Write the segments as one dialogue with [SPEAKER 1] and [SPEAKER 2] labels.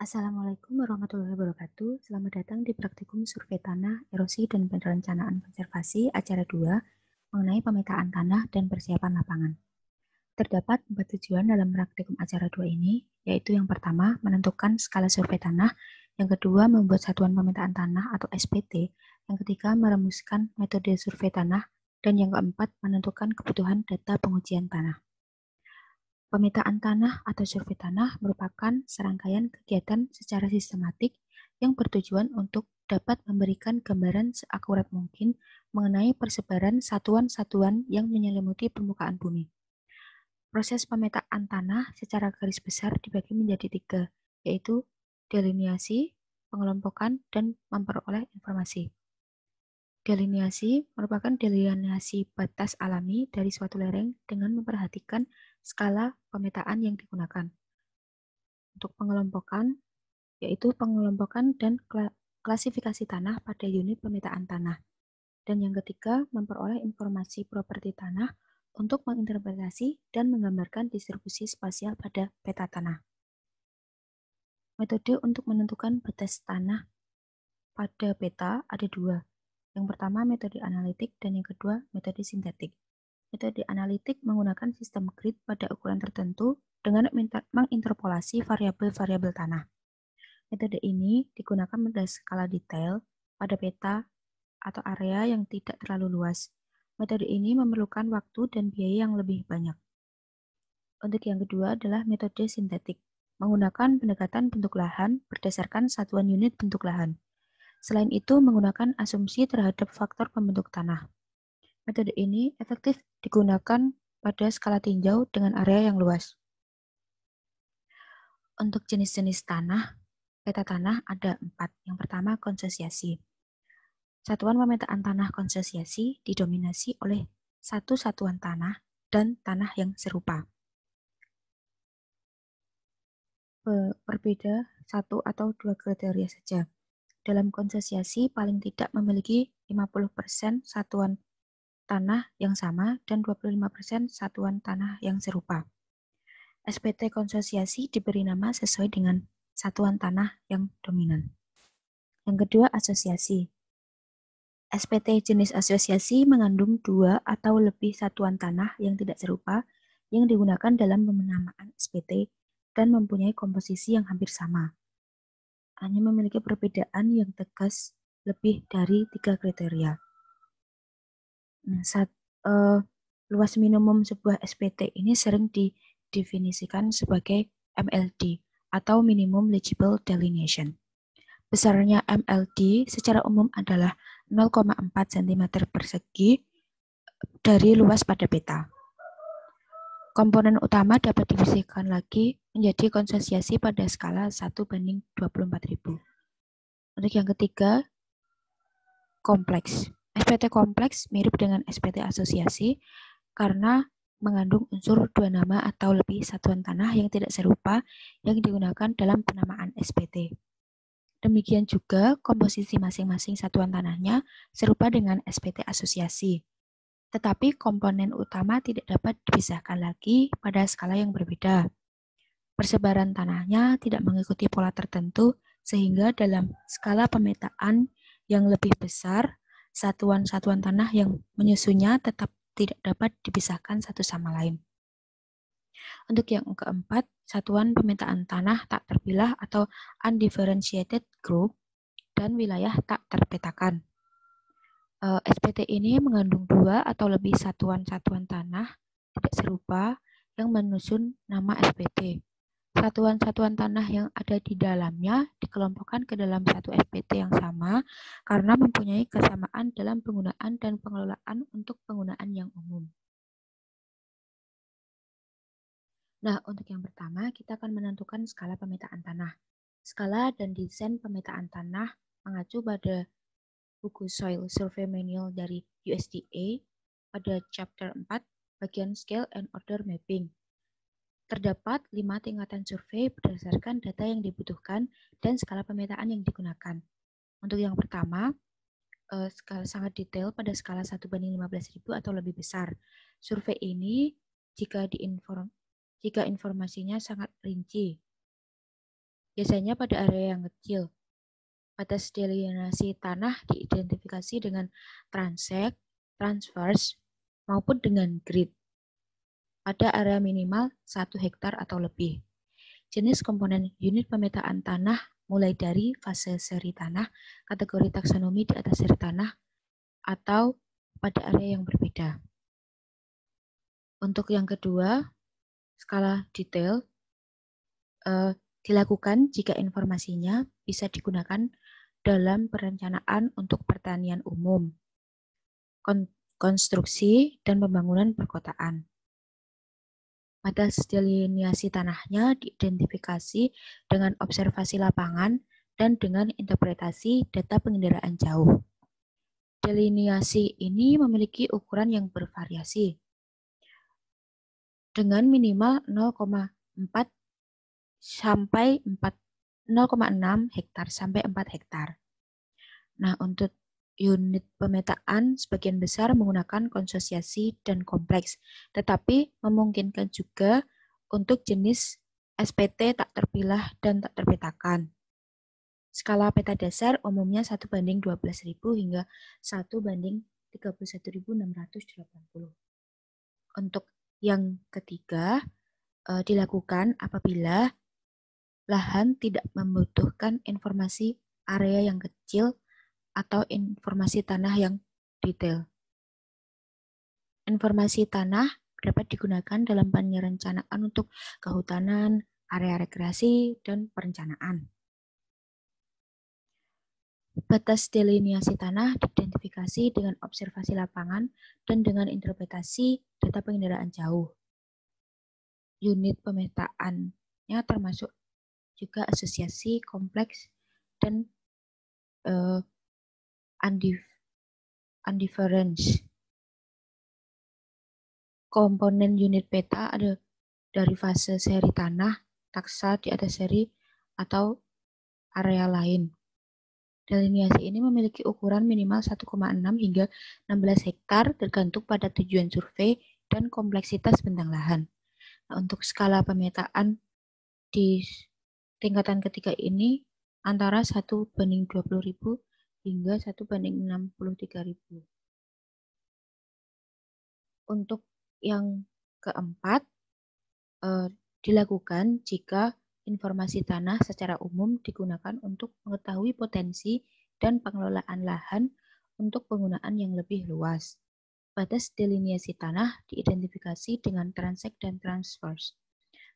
[SPEAKER 1] Assalamualaikum warahmatullahi wabarakatuh. Selamat datang di praktikum survei tanah, erosi, dan perencanaan konservasi acara 2 mengenai pemetaan tanah dan persiapan lapangan. Terdapat 4 tujuan dalam praktikum acara 2 ini, yaitu yang pertama, menentukan skala survei tanah, yang kedua, membuat satuan pemetaan tanah atau SPT, yang ketiga, merumuskan metode survei tanah, dan yang keempat, menentukan kebutuhan data pengujian tanah. Pemetaan tanah atau survei tanah merupakan serangkaian kegiatan secara sistematik yang bertujuan untuk dapat memberikan gambaran seakurat mungkin mengenai persebaran satuan-satuan yang menyelimuti permukaan bumi. Proses pemetaan tanah secara garis besar dibagi menjadi 3, yaitu deliniasi, pengelompokan, dan memperoleh informasi. Deliniasi merupakan deliniasi batas alami dari suatu lereng dengan memperhatikan skala pemetaan yang digunakan. Untuk pengelompokan, yaitu pengelompokan dan klasifikasi tanah pada unit pemetaan tanah. Dan yang ketiga, memperoleh informasi properti tanah untuk menginterpretasi dan menggambarkan distribusi spasial pada peta tanah. Metode untuk menentukan batas tanah pada peta ada 2. Yang pertama metode analitik dan yang kedua metode sintetik. Metode analitik menggunakan sistem grid pada ukuran tertentu dengan menginterpolasi variabel-variabel tanah. Metode ini digunakan pada skala detail pada peta atau area yang tidak terlalu luas. Metode ini memerlukan waktu dan biaya yang lebih banyak. Untuk yang kedua adalah metode sintetik, menggunakan pendekatan bentuk lahan berdasarkan satuan unit bentuk lahan. Selain itu, menggunakan asumsi terhadap faktor pembentuk tanah. Metode ini efektif digunakan pada skala tinjau dengan area yang luas. Untuk jenis-jenis tanah, peta tanah ada 4. Yang pertama, konsesiasi. Satuan pemetaan tanah konsesiasi didominasi oleh satu satuan tanah dan tanah yang serupa. Berbeda satu atau dua kriteria saja. Dalam konsesiasi paling tidak memiliki 50% satuan tanah yang sama dan 25% satuan tanah yang serupa. SPT konsesiasi diberi nama sesuai dengan satuan tanah yang dominan. Yang kedua, asosiasi. SPT jenis asosiasi mengandung 2 atau lebih satuan tanah yang tidak serupa yang digunakan dalam penamaan SPT dan mempunyai komposisi yang hampir sama. Hanya memiliki perbedaan yang tegas lebih dari 3 kriteria. Luas minimum sebuah SPT ini sering didefinisikan sebagai MLD atau Minimum Legible Delineation. Besarnya MLD secara umum adalah 0,4 cm persegi dari luas pada peta. Komponen utama dapat divisikan lagi menjadi konsesiasi pada skala 1:24.000. Untuk yang ketiga, kompleks. SPT kompleks mirip dengan SPT asosiasi karena mengandung unsur 2 nama atau lebih satuan tanah yang tidak serupa yang digunakan dalam penamaan SPT. Demikian juga komposisi masing-masing satuan tanahnya serupa dengan SPT asosiasi. Tetapi komponen utama tidak dapat dipisahkan lagi pada skala yang berbeda. Persebaran tanahnya tidak mengikuti pola tertentu sehingga dalam skala pemetaan yang lebih besar, satuan-satuan tanah yang menyusunnya tetap tidak dapat dipisahkan satu sama lain. Untuk yang keempat, satuan pemetaan tanah tak terpilah atau undifferentiated group dan wilayah tak terpetakan. SPT ini mengandung 2 atau lebih satuan-satuan tanah tidak serupa yang menyusun nama SPT. Satuan-satuan tanah yang ada di dalamnya dikelompokkan ke dalam satu SPT yang sama karena mempunyai kesamaan dalam penggunaan dan pengelolaan untuk penggunaan yang umum. Nah, untuk yang pertama, kita akan menentukan skala pemetaan tanah. Skala dan desain pemetaan tanah mengacu pada buku Soil Survey Manual dari USDA pada chapter 4, bagian Scale and Order Mapping. Terdapat 5 tingkatan survei berdasarkan data yang dibutuhkan dan skala pemetaan yang digunakan. Untuk yang pertama, skala sangat detail pada skala 1:15.000 atau lebih besar. Survei ini jika informasinya sangat rinci. biasanya pada area yang kecil. Batas delineasi tanah diidentifikasi dengan transect, transverse, maupun dengan grid pada area minimal 1 hektar atau lebih. Jenis komponen unit pemetaan tanah mulai dari fase seri tanah, kategori taksonomi di atas seri tanah, atau pada area yang berbeda. Untuk yang kedua, skala detail dilakukan jika informasinya bisa digunakan dalam perencanaan untuk pertanian umum, konstruksi, dan pembangunan perkotaan. Batas delineasi tanahnya diidentifikasi dengan observasi lapangan dan dengan interpretasi data pengendaraan jauh. Delineasi ini memiliki ukuran yang bervariasi, dengan minimal 0,4 sampai 0,6 hektar sampai 4 hektar. Nah, untuk unit pemetaan sebagian besar menggunakan konsosiasi dan kompleks, tetapi memungkinkan juga untuk jenis SPT tak terpilah dan tak terpetakan. Skala peta dasar umumnya 1:12.000 hingga 1:31.680. Untuk yang ketiga, dilakukan apabila lahan tidak membutuhkan informasi area yang kecil atau informasi tanah yang detail. Informasi tanah dapat digunakan dalam perencanaan untuk kehutanan, area rekreasi, dan perencanaan. Batas delineasi tanah diidentifikasi dengan observasi lapangan dan dengan interpretasi data pengendaraan jauh. Unit pemetaannya termasuk juga asosiasi, kompleks, dan undifference. Komponen unit peta ada dari fase seri tanah, taksa di atas seri, atau area lain. Delineasi ini memiliki ukuran minimal 1,6 hingga 16 hektar tergantung pada tujuan survei dan kompleksitas bentang lahan. Nah, untuk skala pemetaan di tingkatan ketiga ini antara 1:20.000 hingga 1:63.000. Untuk yang keempat, dilakukan jika informasi tanah secara umum digunakan untuk mengetahui potensi dan pengelolaan lahan untuk penggunaan yang lebih luas. Batas delineasi tanah diidentifikasi dengan transect dan transverse.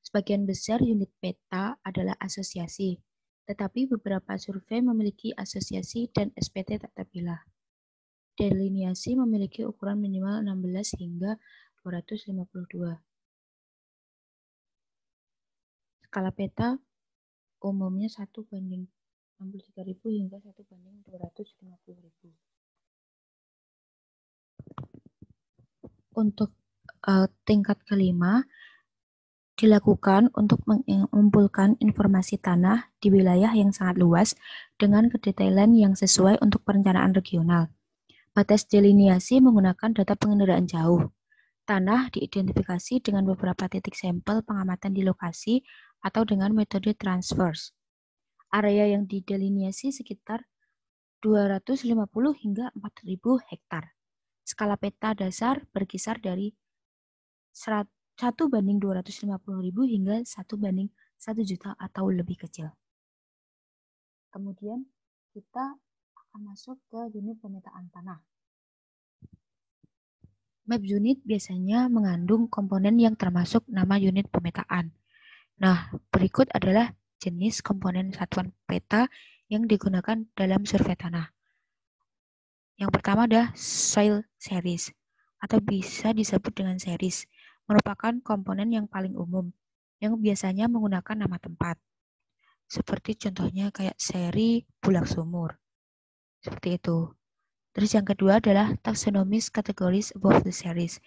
[SPEAKER 1] Sebagian besar unit peta adalah asosiasi, tetapi beberapa survei memiliki asosiasi dan SPT tak terpilah. Delineasi memiliki ukuran minimal 16 hingga 252. Skala peta umumnya 1:63.000 hingga 1:250.000. Untuk tingkat kelima, dilakukan untuk mengumpulkan informasi tanah di wilayah yang sangat luas dengan kedetailan yang sesuai untuk perencanaan regional. Batas delineasi menggunakan data pengendaraan jauh. Tanah diidentifikasi dengan beberapa titik sampel pengamatan di lokasi atau dengan metode transverse. Area yang didelineasi sekitar 250 hingga 4.000 hektar. Skala peta dasar berkisar dari 1:250.000 hingga 1:1 juta atau lebih kecil. Kemudian kita akan masuk ke unit pemetaan tanah. Map unit biasanya mengandung komponen yang termasuk nama unit pemetaan. Nah, berikut adalah jenis komponen satuan peta yang digunakan dalam survei tanah. Yang pertama adalah soil series, atau bisa disebut dengan series, merupakan komponen yang paling umum, yang biasanya menggunakan nama tempat. Seperti contohnya kayak seri Bulak Sumur. Seperti itu. Terus yang kedua adalah taxonomies categories above the series,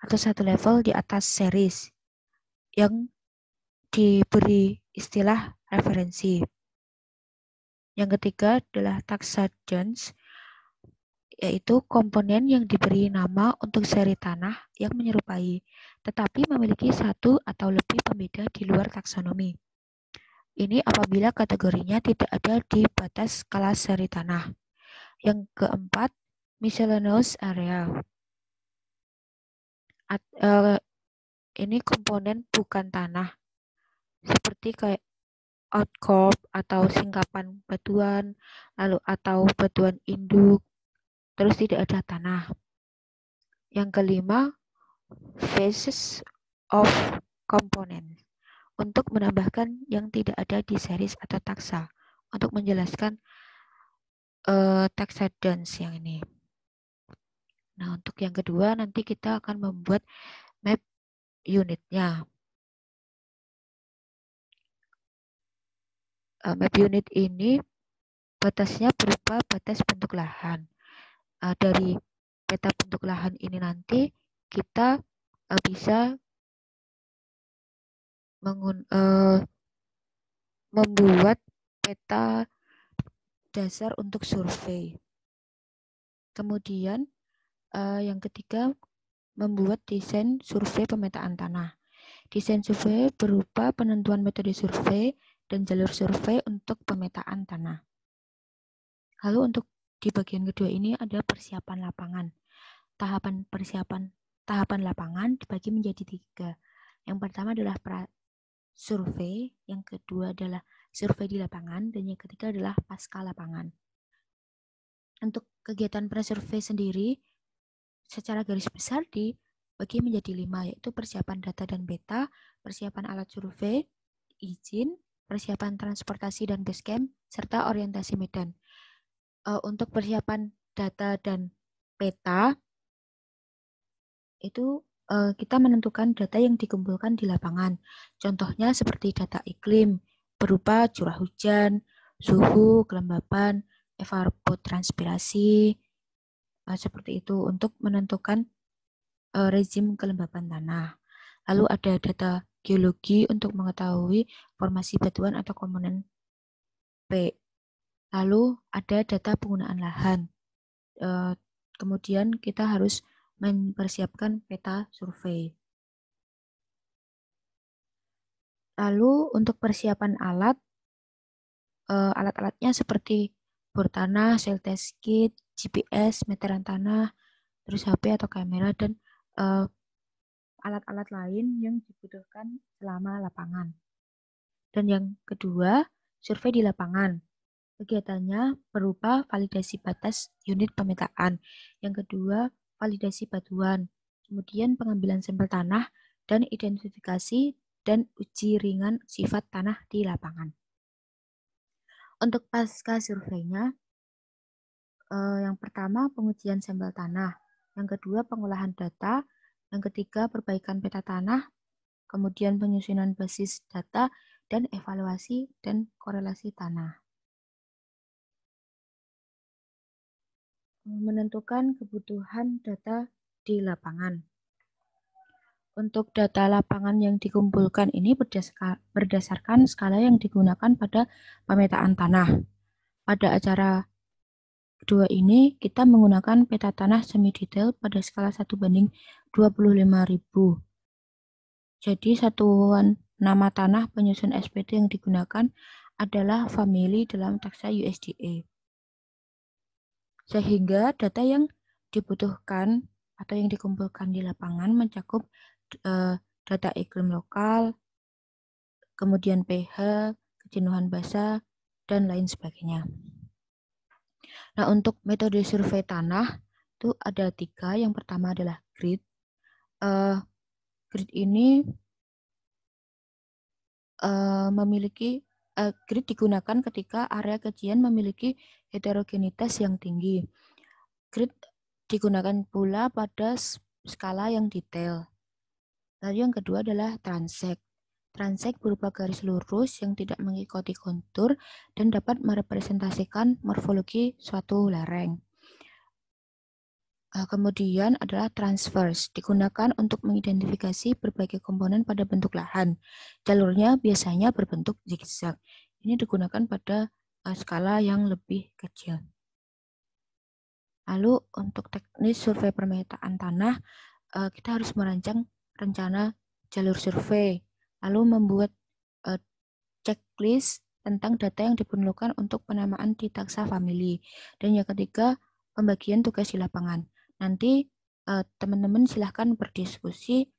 [SPEAKER 1] atau satu level di atas series, yang diberi istilah referensi. Yang ketiga adalah taxa Jones, yaitu komponen yang diberi nama untuk seri tanah yang menyerupai, tetapi memiliki satu atau lebih pembeda di luar taksonomi. Ini apabila kategorinya tidak ada di batas skala seri tanah. Yang keempat, miscellaneous area. Ini komponen bukan tanah, seperti kayak outcrop atau singkapan batuan, lalu atau batuan induk, terus tidak ada tanah. Yang kelima, phases of component, untuk menambahkan yang tidak ada di series atau taksa, untuk menjelaskan taxadons yang ini. Nah, untuk yang kedua nanti kita akan membuat map unitnya. Map unit ini batasnya berupa batas bentuk lahan. Dari peta bentuk lahan ini nanti kita bisa membuat peta dasar untuk survei. Kemudian yang ketiga, membuat desain survei pemetaan tanah. Desain survei berupa penentuan metode survei dan jalur survei untuk pemetaan tanah. Lalu untuk di bagian kedua ini ada persiapan lapangan. Tahapan lapangan dibagi menjadi 3. Yang pertama adalah survei, yang kedua adalah survei di lapangan, dan yang ketiga adalah pasca lapangan. Untuk kegiatan prasurvei sendiri, secara garis besar dibagi menjadi 5, yaitu persiapan data dan peta, persiapan alat survei, izin, persiapan transportasi dan basecamp, serta orientasi medan. Untuk persiapan data dan peta, itu kita menentukan data yang dikumpulkan di lapangan. Contohnya seperti data iklim, berupa curah hujan, suhu, kelembapan, evapotranspirasi, seperti itu untuk menentukan rezim kelembapan tanah. Lalu ada data geologi untuk mengetahui formasi batuan atau komponen P. Lalu ada data penggunaan lahan. Kemudian kita harus mempersiapkan peta survei. Lalu untuk persiapan alat-alatnya seperti bor tanah, sel test kit, GPS, meteran tanah, terus HP atau kamera, dan alat-alat lain yang dibutuhkan selama lapangan. Dan yang kedua, survei di lapangan. Kegiatannya berupa validasi batas unit pemetaan. Yang kedua, validasi batuan. Kemudian pengambilan sampel tanah dan identifikasi dan uji ringan sifat tanah di lapangan. Untuk pasca surveinya, yang pertama pengujian sampel tanah, yang kedua pengolahan data, yang ketiga perbaikan peta tanah, kemudian penyusunan basis data, dan evaluasi dan korelasi tanah. Menentukan kebutuhan data di lapangan. Untuk data lapangan yang dikumpulkan ini berdasarkan skala yang digunakan pada pemetaan tanah. Pada acara kedua ini, kita menggunakan peta tanah semi-detail pada skala 1:25.000. Jadi, satuan nama tanah penyusun SPT yang digunakan adalah family dalam taksa USDA. Sehingga data yang dibutuhkan atau yang dikumpulkan di lapangan mencakup data iklim lokal, kemudian pH, kejenuhan basah, dan lain sebagainya. Nah, untuk metode survei tanah itu ada 3. Yang pertama adalah grid. Grid ini grid digunakan ketika area kajian memiliki heterogenitas yang tinggi. Grid digunakan pula pada skala yang detail. Lalu yang kedua adalah transect. Transect berupa garis lurus yang tidak mengikuti kontur dan dapat merepresentasikan morfologi suatu lereng. Kemudian adalah transverse, digunakan untuk mengidentifikasi berbagai komponen pada bentuk lahan. Jalurnya biasanya berbentuk zigzag. Ini digunakan pada skala yang lebih kecil. Lalu untuk teknis survei pemetaan tanah, kita harus merancang rencana jalur survei, lalu membuat checklist tentang data yang diperlukan untuk penamaan di taksa family. Dan yang ketiga, pembagian tugas di lapangan. Nanti teman-teman silahkan berdiskusi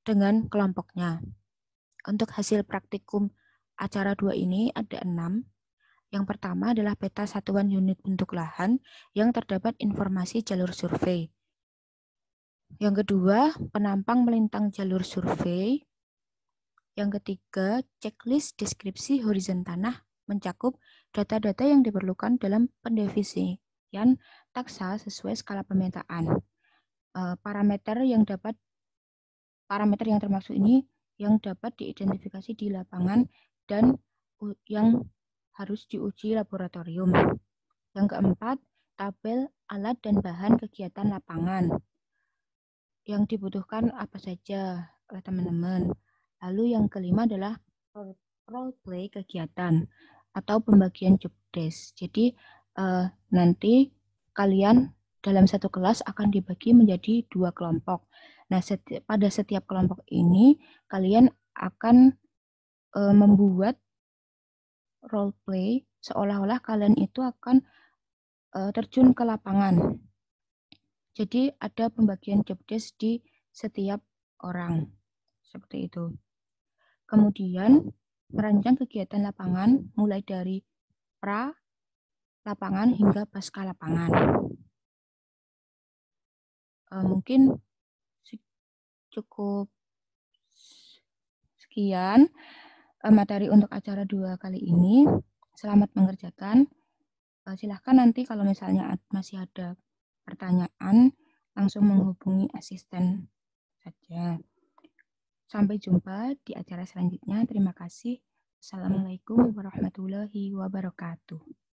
[SPEAKER 1] dengan kelompoknya. Untuk hasil praktikum acara 2 ini ada 6. Yang pertama adalah peta satuan unit bentuk lahan yang terdapat informasi jalur survei. Yang kedua, penampang melintang jalur survei. Yang ketiga, checklist deskripsi horizon tanah mencakup data-data yang diperlukan dalam pendefinian taksa sesuai skala pemetaan. Parameter yang termasuk ini yang dapat diidentifikasi di lapangan dan yang harus diuji laboratorium. Yang keempat, tabel alat dan bahan kegiatan lapangan. Yang dibutuhkan apa saja oleh teman-teman. Lalu yang kelima adalah role play kegiatan atau pembagian job desk. Jadi nanti kalian dalam satu kelas akan dibagi menjadi 2 kelompok. Nah, pada setiap kelompok ini kalian akan membuat role play seolah-olah kalian itu akan terjun ke lapangan. Jadi ada pembagian job desk di setiap orang. Seperti itu. Kemudian merancang kegiatan lapangan mulai dari pra lapangan hingga pasca lapangan. Mungkin cukup sekian materi untuk acara 2 kali ini. Selamat mengerjakan. Silahkan nanti kalau misalnya masih ada pertanyaan, langsung menghubungi asisten saja. Sampai jumpa di acara selanjutnya. Terima kasih. Assalamualaikum warahmatullahi wabarakatuh.